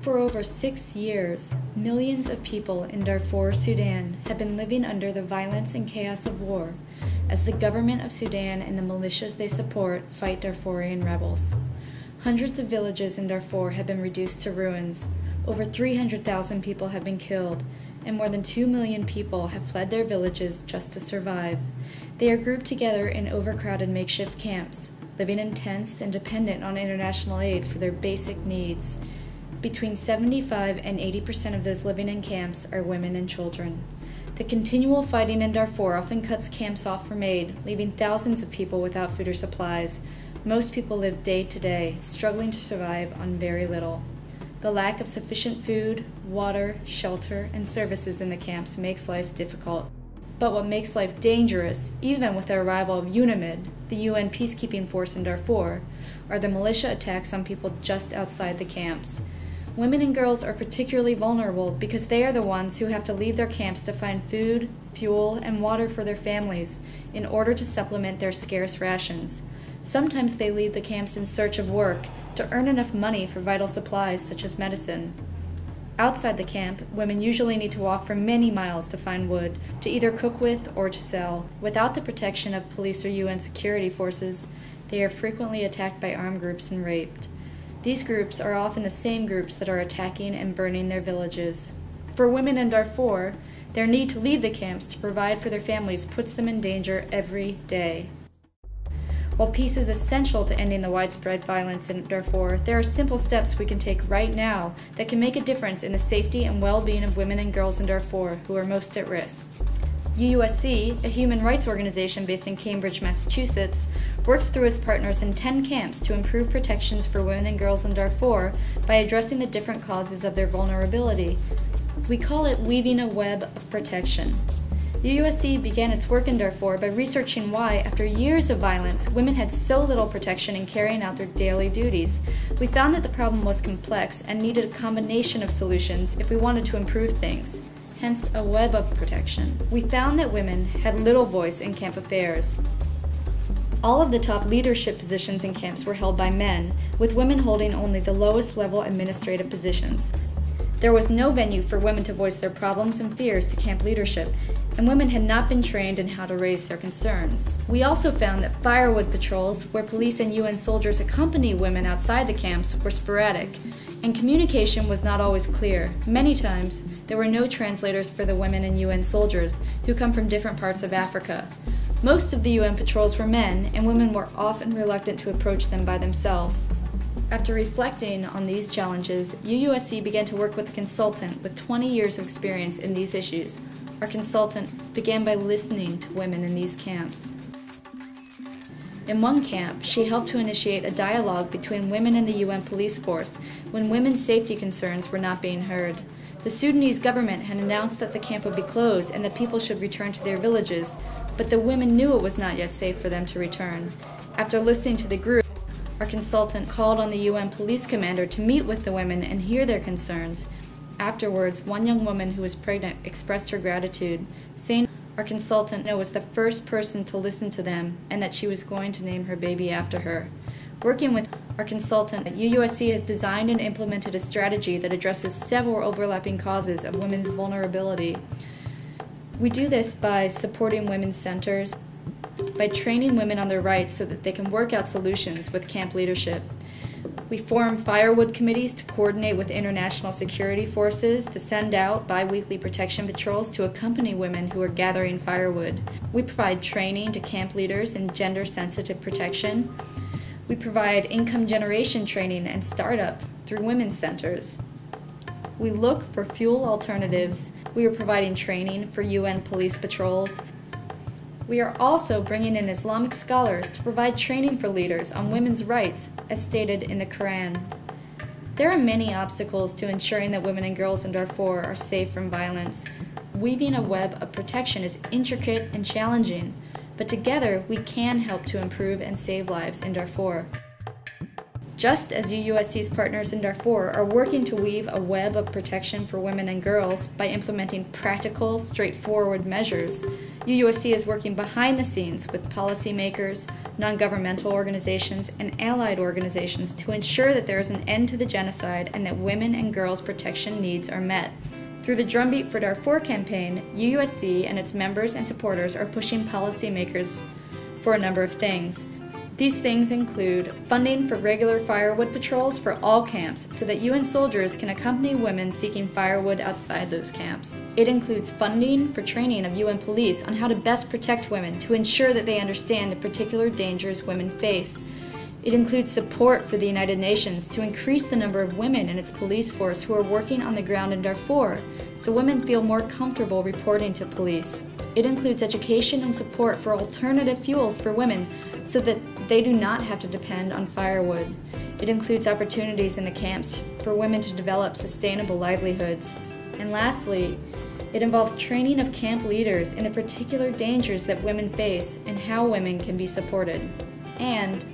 For over 6 years, millions of people in Darfur, Sudan have been living under the violence and chaos of war as the government of Sudan and the militias they support fight Darfurian rebels. Hundreds of villages in Darfur have been reduced to ruins, over 300,000 people have been killed, and more than 2 million people have fled their villages just to survive. They are grouped together in overcrowded makeshift camps, living in tents and dependent on international aid for their basic needs. Between 75% and 80% of those living in camps are women and children. The continual fighting in Darfur often cuts camps off from aid, leaving thousands of people without food or supplies. Most people live day to day, struggling to survive on very little. The lack of sufficient food, water, shelter, and services in the camps makes life difficult. But what makes life dangerous, even with the arrival of UNAMID, the UN peacekeeping force in Darfur, are the militia attacks on people just outside the camps. Women and girls are particularly vulnerable because they are the ones who have to leave their camps to find food, fuel, and water for their families in order to supplement their scarce rations. Sometimes they leave the camps in search of work to earn enough money for vital supplies such as medicine. Outside the camp, women usually need to walk for many miles to find wood to either cook with or to sell. Without the protection of police or UN security forces, they are frequently attacked by armed groups and raped. These groups are often the same groups that are attacking and burning their villages. For women in Darfur, their need to leave the camps to provide for their families puts them in danger every day. While peace is essential to ending the widespread violence in Darfur, there are simple steps we can take right now that can make a difference in the safety and well-being of women and girls in Darfur who are most at risk. UUSC, a human rights organization based in Cambridge, Massachusetts, works through its partners in 10 camps to improve protections for women and girls in Darfur by addressing the different causes of their vulnerability. We call it weaving a web of protection. UUSC began its work in Darfur by researching why, after years of violence, women had so little protection in carrying out their daily duties. We found that the problem was complex and needed a combination of solutions if we wanted to improve things. Hence a web of protection. We found that women had little voice in camp affairs. All of the top leadership positions in camps were held by men, with women holding only the lowest level administrative positions. There was no venue for women to voice their problems and fears to camp leadership, and women had not been trained in how to raise their concerns. We also found that firewood patrols, where police and UN soldiers accompany women outside the camps, were sporadic, and communication was not always clear. Many times, there were no translators for the women and UN soldiers, who come from different parts of Africa. Most of the UN patrols were men, and women were often reluctant to approach them by themselves. After reflecting on these challenges, UUSC began to work with a consultant with 20 years of experience in these issues. Our consultant began by listening to women in these camps. In one camp, she helped to initiate a dialogue between women and the UN police force when women's safety concerns were not being heard. The Sudanese government had announced that the camp would be closed and that people should return to their villages, but the women knew it was not yet safe for them to return. After listening to the group, our consultant called on the UN police commander to meet with the women and hear their concerns. Afterwards, one young woman who was pregnant expressed her gratitude, saying our consultant was the first person to listen to them and that she was going to name her baby after her. Working with our consultant, UUSC has designed and implemented a strategy that addresses several overlapping causes of women's vulnerability. We do this by supporting women's centers, by training women on their rights so that they can work out solutions with camp leadership. We form firewood committees to coordinate with international security forces to send out bi-weekly protection patrols to accompany women who are gathering firewood. We provide training to camp leaders in gender-sensitive protection. We provide income generation training and startup through women's centers. We look for fuel alternatives. We are providing training for UN police patrols. We are also bringing in Islamic scholars to provide training for leaders on women's rights, as stated in the Quran. There are many obstacles to ensuring that women and girls in Darfur are safe from violence. Weaving a web of protection is intricate and challenging, but together we can help to improve and save lives in Darfur. Just as UUSC's partners in Darfur are working to weave a web of protection for women and girls by implementing practical, straightforward measures, UUSC is working behind the scenes with policymakers, non-governmental organizations, and allied organizations to ensure that there is an end to the genocide and that women and girls' protection needs are met. Through the Drumbeat for Darfur campaign, UUSC and its members and supporters are pushing policymakers for a number of things. These things include funding for regular firewood patrols for all camps so that UN soldiers can accompany women seeking firewood outside those camps. It includes funding for training of UN police on how to best protect women to ensure that they understand the particular dangers women face. It includes support for the United Nations to increase the number of women in its police force who are working on the ground in Darfur, so women feel more comfortable reporting to police. It includes education and support for alternative fuels for women so that they do not have to depend on firewood. It includes opportunities in the camps for women to develop sustainable livelihoods. And lastly, it involves training of camp leaders in the particular dangers that women face and how women can be supported. And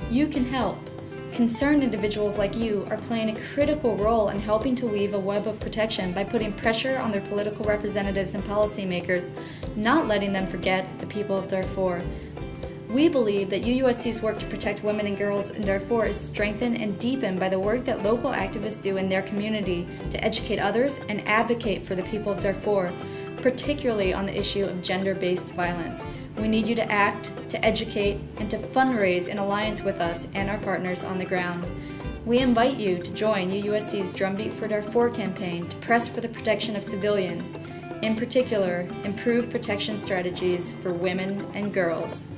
you can help. Concerned individuals like you are playing a critical role in helping to weave a web of protection by putting pressure on their political representatives and policymakers, not letting them forget the people of Darfur. We believe that UUSC's work to protect women and girls in Darfur is strengthened and deepened by the work that local activists do in their community to educate others and advocate for the people of Darfur, particularly on the issue of gender-based violence. We need you to act, to educate, and to fundraise in alliance with us and our partners on the ground. We invite you to join UUSC's Drumbeat for Darfur campaign to press for the protection of civilians, in particular, improve protection strategies for women and girls.